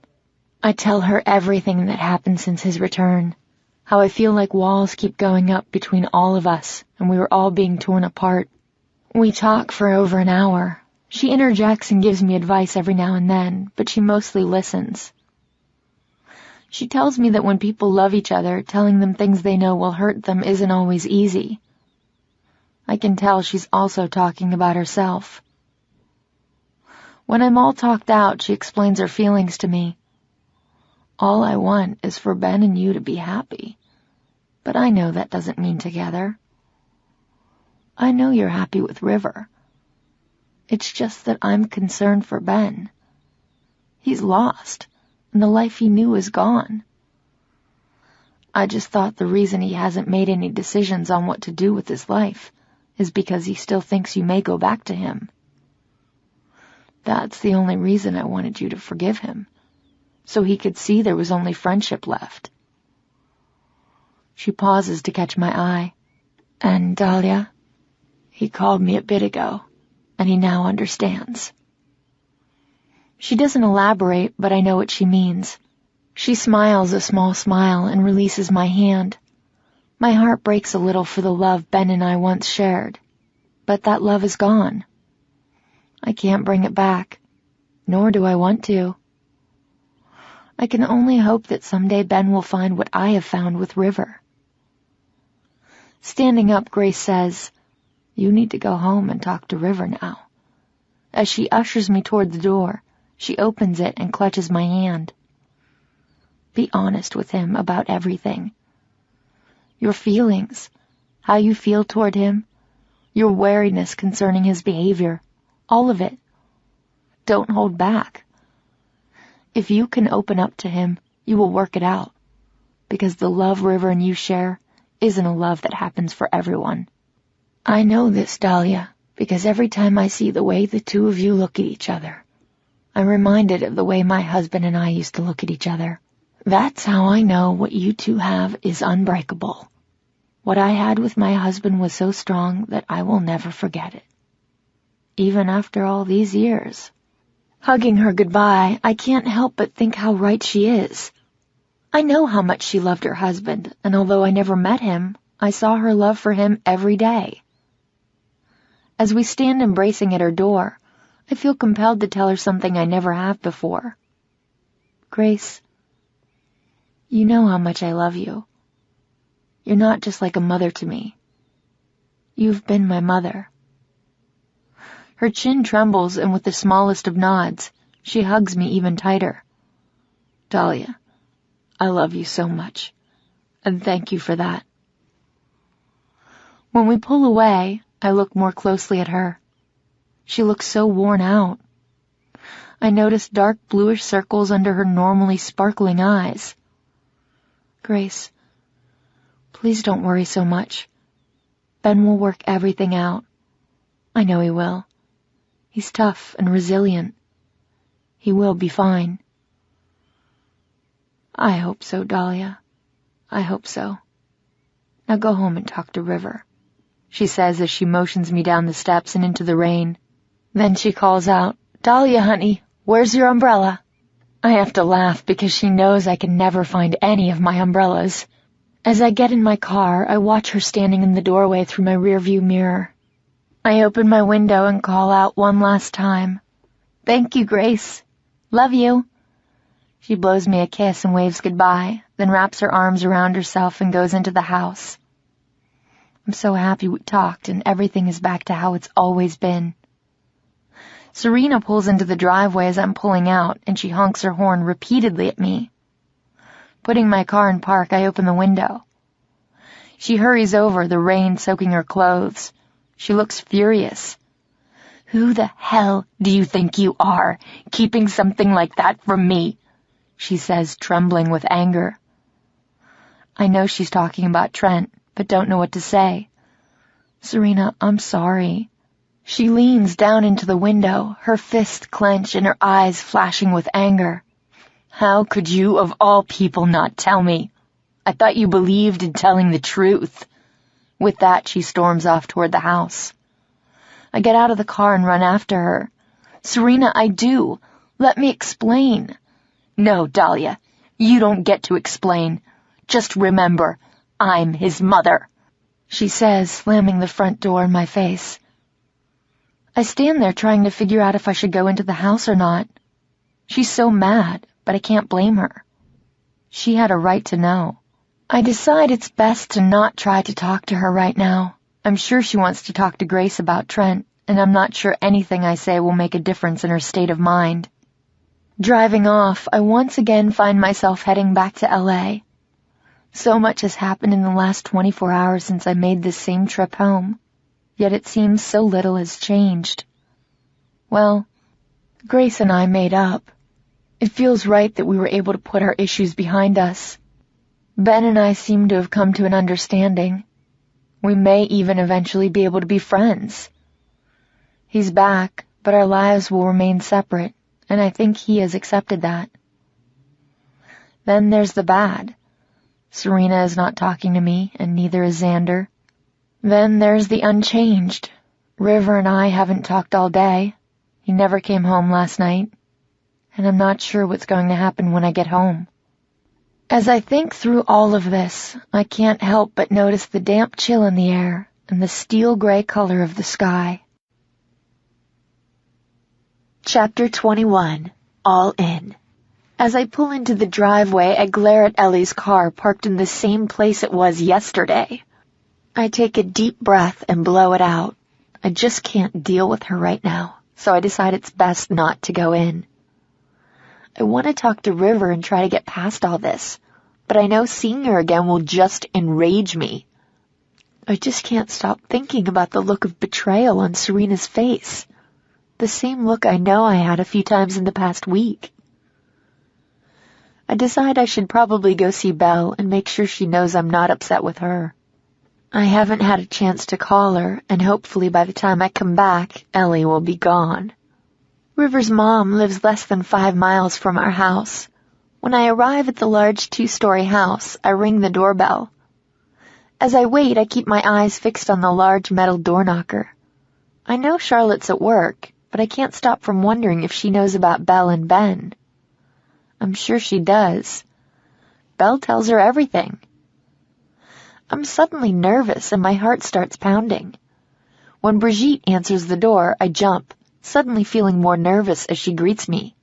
I tell her everything that happened since his return. How I feel like walls keep going up between all of us, and we were all being torn apart. We talk for over an hour. She interjects and gives me advice every now and then, but she mostly listens. She tells me that when people love each other, telling them things they know will hurt them isn't always easy. I can tell she's also talking about herself. When I'm all talked out, she explains her feelings to me. All I want is for Ben and you to be happy. But I know that doesn't mean together. I know you're happy with River. It's just that I'm concerned for Ben. He's lost, and the life he knew is gone. I just thought the reason he hasn't made any decisions on what to do with his life is because he still thinks you may go back to him. That's the only reason I wanted you to forgive him, so he could see there was only friendship left. She pauses to catch my eye. And Dahlia, he called me a bit ago, and he now understands. She doesn't elaborate, but I know what she means. She smiles a small smile and releases my hand. My heart breaks a little for the love Ben and I once shared, but that love is gone. I can't bring it back, nor do I want to. I can only hope that someday Ben will find what I have found with River. Standing up, Grace says, "You need to go home and talk to River now." As she ushers me toward the door, she opens it and clutches my hand. Be honest with him about everything. Your feelings, how you feel toward him, your wariness concerning his behavior, all of it. Don't hold back. If you can open up to him, you will work it out, because the love River and you share isn't a love that happens for everyone. I know this, Dahlia, because every time I see the way the two of you look at each other, I'm reminded of the way my husband and I used to look at each other. That's how I know what you two have is unbreakable. What I had with my husband was so strong that I will never forget it. Even after all these years. Hugging her goodbye, I can't help but think how right she is. I know how much she loved her husband, and although I never met him, I saw her love for him every day. As we stand embracing at her door, I feel compelled to tell her something I never have before. Grace, you know how much I love you. You're not just like a mother to me. You've been my mother. Her chin trembles, and with the smallest of nods, she hugs me even tighter. Dahlia, I love you so much, and thank you for that. When we pull away, I look more closely at her. She looks so worn out. I notice dark bluish circles under her normally sparkling eyes. Grace, please don't worry so much. Ben will work everything out. I know he will. He's tough and resilient. He will be fine. I hope so, Dahlia. I hope so. Now go home and talk to River, she says as she motions me down the steps and into the rain. Then she calls out, Dahlia, honey, where's your umbrella? I have to laugh because she knows I can never find any of my umbrellas. As I get in my car, I watch her standing in the doorway through my rearview mirror. I open my window and call out one last time. Thank you, Grace. Love you. She blows me a kiss and waves goodbye, then wraps her arms around herself and goes into the house. I'm so happy we talked and everything is back to how it's always been. Serena pulls into the driveway as I'm pulling out, and she honks her horn repeatedly at me. Putting my car in park, I open the window. She hurries over, the rain soaking her clothes. She looks furious. Who the hell do you think you are, keeping something like that from me? She says, trembling with anger. I know she's talking about Trent, but don't know what to say. Serena, I'm sorry. She leans down into the window, her fists clenched and her eyes flashing with anger. How could you, of all people, not tell me? I thought you believed in telling the truth." With that, she storms off toward the house. I get out of the car and run after her. "Serena, I do. Let me explain." "No, Dahlia, you don't get to explain. Just remember, I'm his mother," she says, slamming the front door in my face. I stand there trying to figure out if I should go into the house or not. She's so mad, but I can't blame her. She had a right to know. I decide it's best to not try to talk to her right now. I'm sure she wants to talk to Grace about Trent, and I'm not sure anything I say will make a difference in her state of mind. Driving off, I once again find myself heading back to LA. So much has happened in the last 24 hours since I made this same trip home, yet it seems so little has changed. Well, Grace and I made up. It feels right that we were able to put our issues behind us. Ben and I seem to have come to an understanding. We may even eventually be able to be friends. He's back, but our lives will remain separate, and I think he has accepted that. Then there's the bad. Serena is not talking to me, and neither is Xander. Then there's the unchanged. River and I haven't talked all day. He never came home last night, and I'm not sure what's going to happen when I get home. As I think through all of this, I can't help but notice the damp chill in the air and the steel-gray color of the sky. Chapter 21. All In. As I pull into the driveway, I glare at Ellie's car parked in the same place it was yesterday. I take a deep breath and blow it out. I just can't deal with her right now, so I decide it's best not to go in. I want to talk to River and try to get past all this, but I know seeing her again will just enrage me. I just can't stop thinking about the look of betrayal on Serena's face. The same look I know I had a few times in the past week. I decide I should probably go see Belle and make sure she knows I'm not upset with her. I haven't had a chance to call her, and hopefully by the time I come back, Ellie will be gone. River's mom lives less than 5 miles from our house. When I arrive at the large 2-story house, I ring the doorbell. As I wait, I keep my eyes fixed on the large metal door knocker. I know Charlotte's at work, but I can't stop from wondering if she knows about Belle and Ben. I'm sure she does. Belle tells her everything. I'm suddenly nervous and my heart starts pounding. When Brigitte answers the door, I jump, suddenly feeling more nervous as she greets me.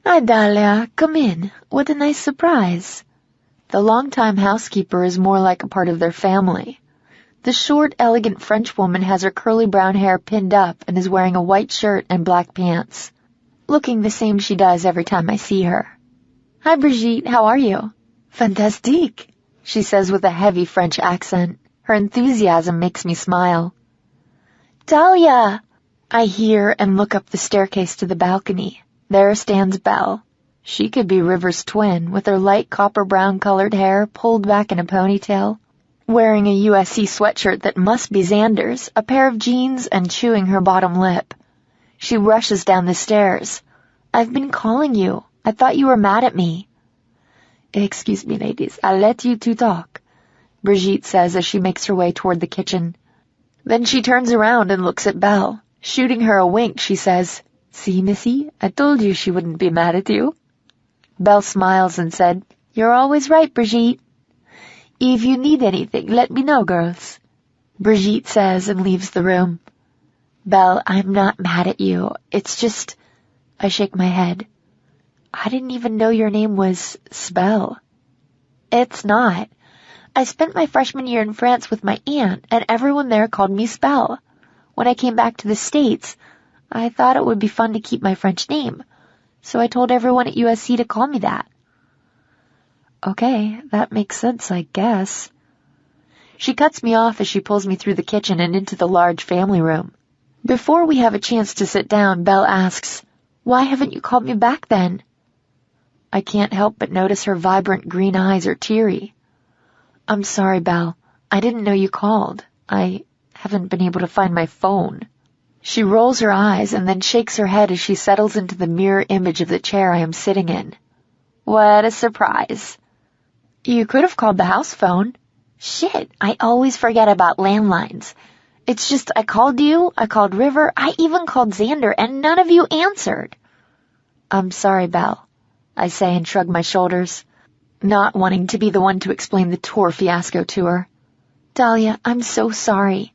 "Hi, Dahlia, come in. What a nice surprise." The longtime housekeeper is more like a part of their family. The short, elegant French woman has her curly brown hair pinned up and is wearing a white shirt and black pants, looking the same she does every time I see her. "Hi, Brigitte, how are you?" "Fantastique," she says with a heavy French accent. Her enthusiasm makes me smile. "Dahlia!" I hear and look up the staircase to the balcony. There stands Belle. She could be River's twin, with her light copper-brown colored hair pulled back in a ponytail, wearing a USC sweatshirt that must be Xander's, a pair of jeans, and chewing her bottom lip. She rushes down the stairs. "I've been calling you. I thought you were mad at me." "Excuse me, ladies, I'll let you two talk," Brigitte says as she makes her way toward the kitchen. Then she turns around and looks at Belle. Shooting her a wink, she says, "See, missy, I told you she wouldn't be mad at you." Belle smiles and said, "You're always right, Brigitte. If you need anything, let me know, girls." Brigitte says and leaves the room. "Belle, I'm not mad at you. It's just—" I shake my head. "I didn't even know your name was Spell." "It's not. I spent my freshman year in France with my aunt, and everyone there called me Spell. When I came back to the States, I thought it would be fun to keep my French name, so I told everyone at USC to call me that." "Okay, that makes sense, I guess." She cuts me off as she pulls me through the kitchen and into the large family room. Before we have a chance to sit down, Belle asks, "Why haven't you called me back then?" I can't help but notice her vibrant green eyes are teary. "I'm sorry, Belle. I didn't know you called. I haven't been able to find my phone." She rolls her eyes and then shakes her head as she settles into the mirror image of the chair I am sitting in. What a surprise. You could have called the house phone. Shit, I always forget about landlines. It's just I called you, I called River, I even called Xander, and none of you answered. I'm sorry, Belle, I say and shrug my shoulders, not wanting to be the one to explain the tour fiasco to her. Dahlia, I'm so sorry.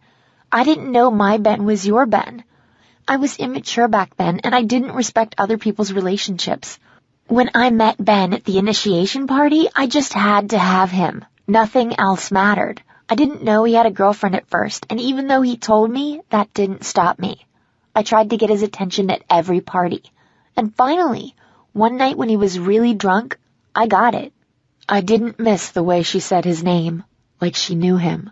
I didn't know my Ben was your Ben. I was immature back then, and I didn't respect other people's relationships. When I met Ben at the initiation party, I just had to have him. Nothing else mattered. I didn't know he had a girlfriend at first, and even though he told me, that didn't stop me. I tried to get his attention at every party. And finally, one night when he was really drunk, I got it. I didn't miss the way she said his name, like she knew him.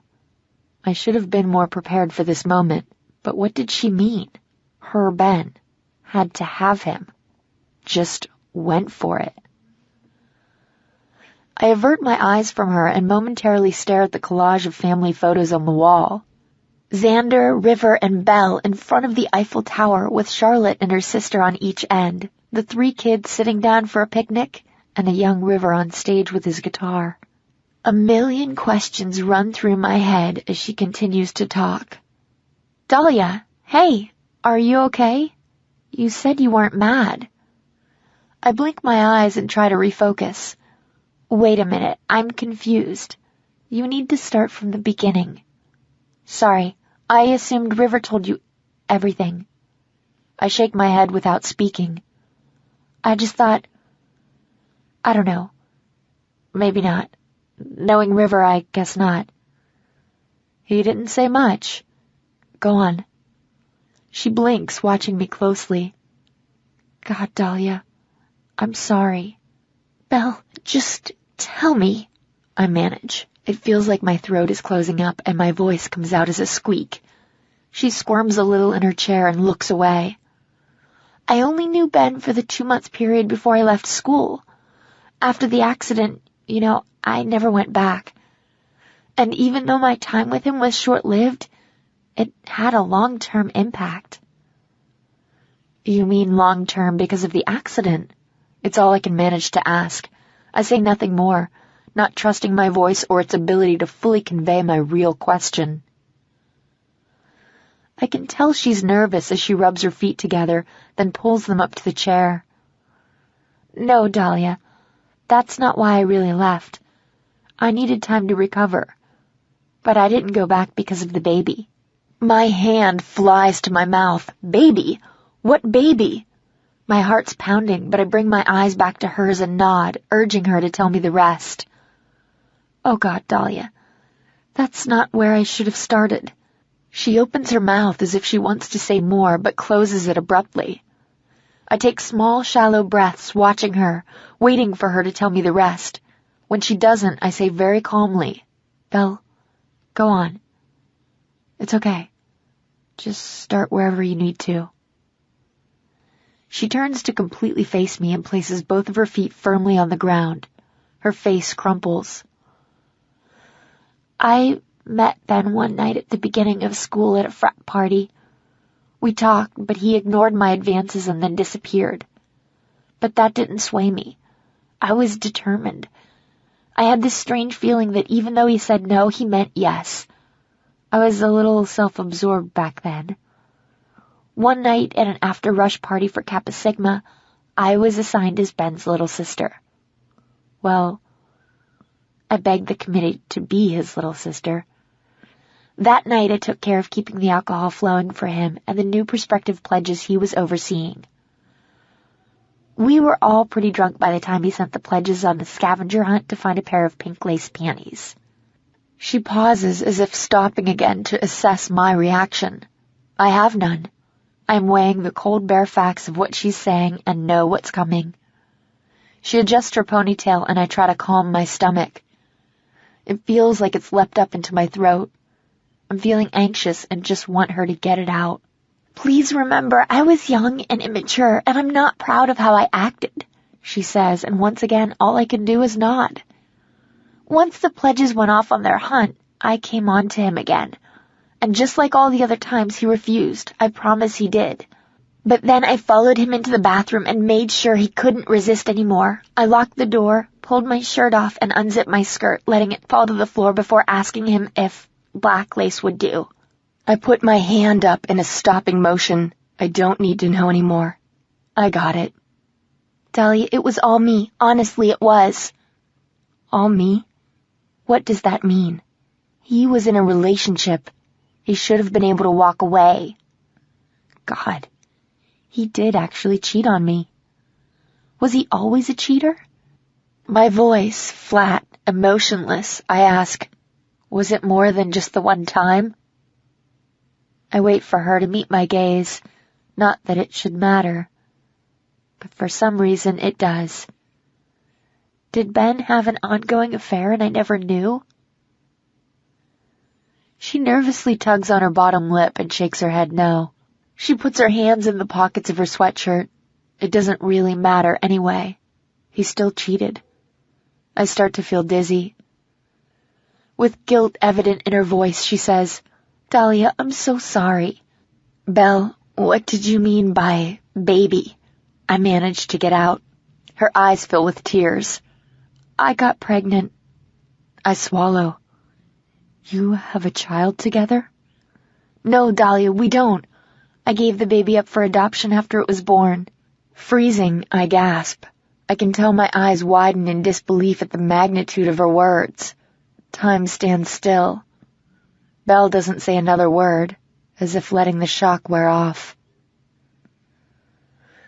I should have been more prepared for this moment, but what did she mean? Her Ben had to have him. Just went for it. I avert my eyes from her and momentarily stare at the collage of family photos on the wall. Xander, River, and Belle in front of the Eiffel Tower with Charlotte and her sister on each end, the 3 kids sitting down for a picnic, and a young River on stage with his guitar. A million questions run through my head as she continues to talk. Dahlia, hey, are you okay? You said you weren't mad. I blink my eyes and try to refocus. Wait a minute, I'm confused. You need to start from the beginning. Sorry, I assumed River told you everything. I shake my head without speaking. I just thought, I don't know. Maybe not. Knowing River, I guess not. He didn't say much. Go on. She blinks, watching me closely. God, Dahlia, I'm sorry. Belle, just tell me. I manage. It feels like my throat is closing up and my voice comes out as a squeak. She squirms a little in her chair and looks away. I only knew Ben for the 2-month period before I left school. After the accident, I never went back. And even though my time with him was short-lived, it had a long-term impact. You mean long-term because of the accident? It's all I can manage to ask. I say nothing more, not trusting my voice or its ability to fully convey my real question. I can tell she's nervous as she rubs her feet together, then pulls them up to the chair. No, Dahlia, that's not why I really left. I needed time to recover. But I didn't go back because of the baby. My hand flies to my mouth. Baby? What baby? My heart's pounding, but I bring my eyes back to hers and nod, urging her to tell me the rest. Oh God, Dahlia, that's not where I should have started. She opens her mouth as if she wants to say more, but closes it abruptly. I take small, shallow breaths, watching her, waiting for her to tell me the rest. When she doesn't, I say very calmly, Belle, go on. It's okay. Just start wherever you need to. She turns to completely face me and places both of her feet firmly on the ground. Her face crumples. I met Ben one night at the beginning of school at a frat party. We talked, but he ignored my advances and then disappeared. But that didn't sway me. I was determined. I had this strange feeling that even though he said no, he meant yes. I was a little self-absorbed back then. One night at an after-rush party for Kappa Sigma, I was assigned as Ben's little sister. Well, I begged the committee to be his little sister. That night I took care of keeping the alcohol flowing for him and the new prospective pledges he was overseeing. We were all pretty drunk by the time he sent the pledges on a scavenger hunt to find a pair of pink lace panties. She pauses as if stopping again to assess my reaction. I have none. I'm weighing the cold bare facts of what she's saying and know what's coming. She adjusts her ponytail and I try to calm my stomach. It feels like it's leapt up into my throat. I'm feeling anxious and just want her to get it out. Please remember, I was young and immature, and I'm not proud of how I acted, she says, and once again, all I can do is nod. Once the pledges went off on their hunt, I came on to him again. And just like all the other times, he refused. I promise he did. But then I followed him into the bathroom and made sure he couldn't resist anymore. I locked the door, pulled my shirt off, and unzipped my skirt, letting it fall to the floor before asking him if black lace would do. I put my hand up in a stopping motion. I don't need to know anymore. I got it. Dahlia, it was all me. Honestly, it was. All me? What does that mean? He was in a relationship. He should have been able to walk away. God, he did actually cheat on me. Was he always a cheater? My voice, flat, emotionless, I ask, was it more than just the one time? I wait for her to meet my gaze, not that it should matter. But for some reason it does. Did Ben have an ongoing affair and I never knew? She nervously tugs on her bottom lip and shakes her head no. She puts her hands in the pockets of her sweatshirt. It doesn't really matter anyway. He still cheated. I start to feel dizzy. With guilt evident in her voice, she says, Dahlia, I'm so sorry. Belle, what did you mean by baby? I managed to get out. Her eyes fill with tears. I got pregnant. I swallow. You have a child together? No, Dahlia, we don't. I gave the baby up for adoption after it was born. Freezing, I gasp. I can tell my eyes widen in disbelief at the magnitude of her words. Time stands still. Belle doesn't say another word, as if letting the shock wear off.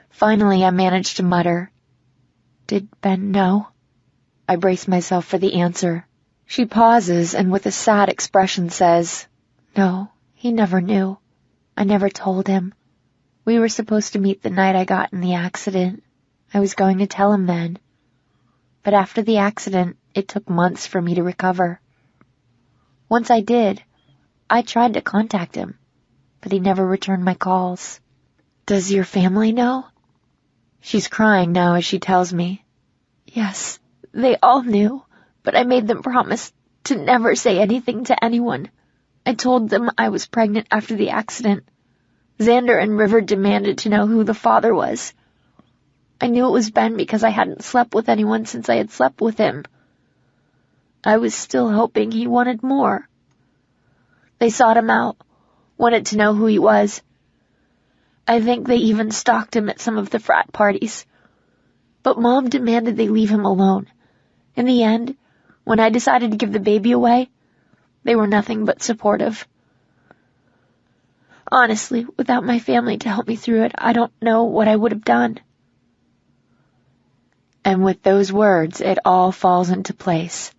Finally, I manage to mutter, Did Ben know? I brace myself for the answer. She pauses and with a sad expression says, No, he never knew. I never told him. We were supposed to meet the night I got in the accident. I was going to tell him then. But after the accident, it took months for me to recover. Once I did, I tried to contact him, but he never returned my calls. Does your family know? She's crying now as she tells me. Yes, they all knew, but I made them promise to never say anything to anyone. I told them I was pregnant after the accident. Xander and River demanded to know who the father was. I knew it was Ben because I hadn't slept with anyone since I had slept with him. I was still hoping he wanted more. They sought him out, wanted to know who he was. I think they even stalked him at some of the frat parties. But Mom demanded they leave him alone. In the end, when I decided to give the baby away, they were nothing but supportive. Honestly, without my family to help me through it, I don't know what I would have done. And with those words, it all falls into place.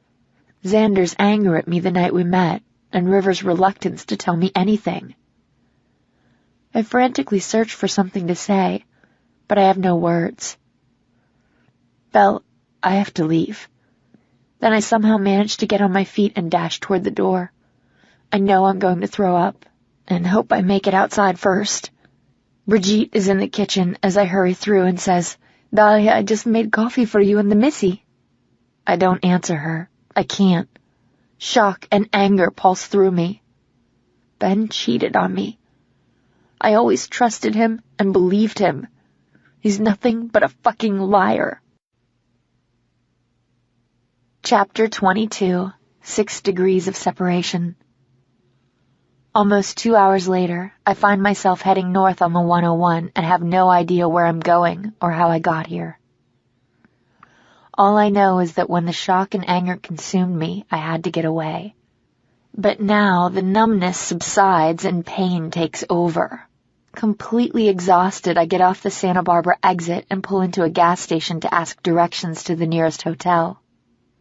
Xander's anger at me the night we met, and River's reluctance to tell me anything. I frantically search for something to say, but I have no words. Belle, I have to leave. Then I somehow manage to get on my feet and dash toward the door. I know I'm going to throw up, and hope I make it outside first. Brigitte is in the kitchen as I hurry through and says, Dahlia, I just made coffee for you and the missy. I don't answer her. I can't. Shock and anger pulse through me. Ben cheated on me. I always trusted him and believed him. He's nothing but a fucking liar. Chapter 22, 6 Degrees of Separation. Almost 2 hours later, I find myself heading north on the 101 and have no idea where I'm going or how I got here. All I know is that when the shock and anger consumed me, I had to get away. But now the numbness subsides and pain takes over. Completely exhausted, I get off the Santa Barbara exit and pull into a gas station to ask directions to the nearest hotel.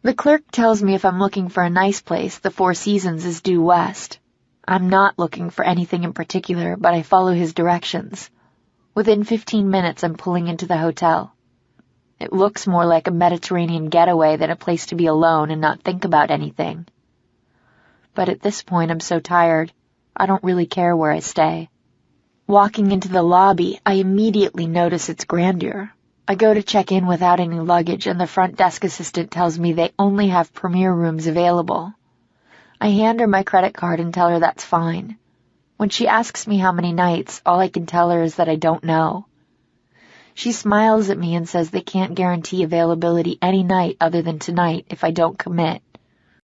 The clerk tells me if I'm looking for a nice place, the Four Seasons is due west. I'm not looking for anything in particular, but I follow his directions. Within 15 minutes, I'm pulling into the hotel. It looks more like a Mediterranean getaway than a place to be alone and not think about anything. But at this point, I'm so tired, I don't really care where I stay. Walking into the lobby, I immediately notice its grandeur. I go to check in without any luggage, and the front desk assistant tells me they only have premier rooms available. I hand her my credit card and tell her that's fine. When she asks me how many nights, all I can tell her is that I don't know. She smiles at me and says they can't guarantee availability any night other than tonight if I don't commit.